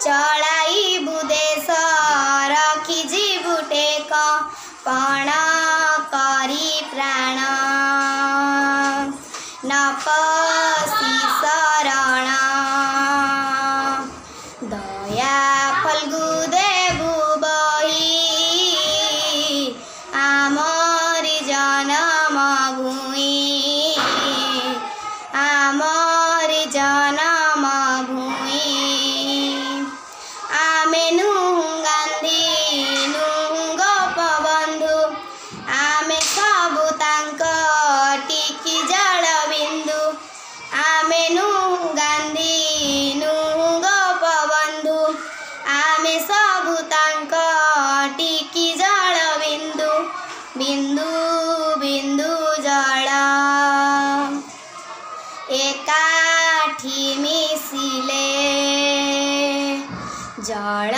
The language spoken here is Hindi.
चलाइबु देश रखी जीवु टेक पण करी प्राण न पसी शरण दया फल्गु देबु बही आमरी जनम भूमि आमरी जनम भूमि आमे गांधी गोपबंधु आमे सबु तांक टिकी जल बिंदु आमे गांधी गोपबंधु आमे सबु तांक टिकी जल बिंदु बिंदु बिंदु जल एकाठी मिसिले जल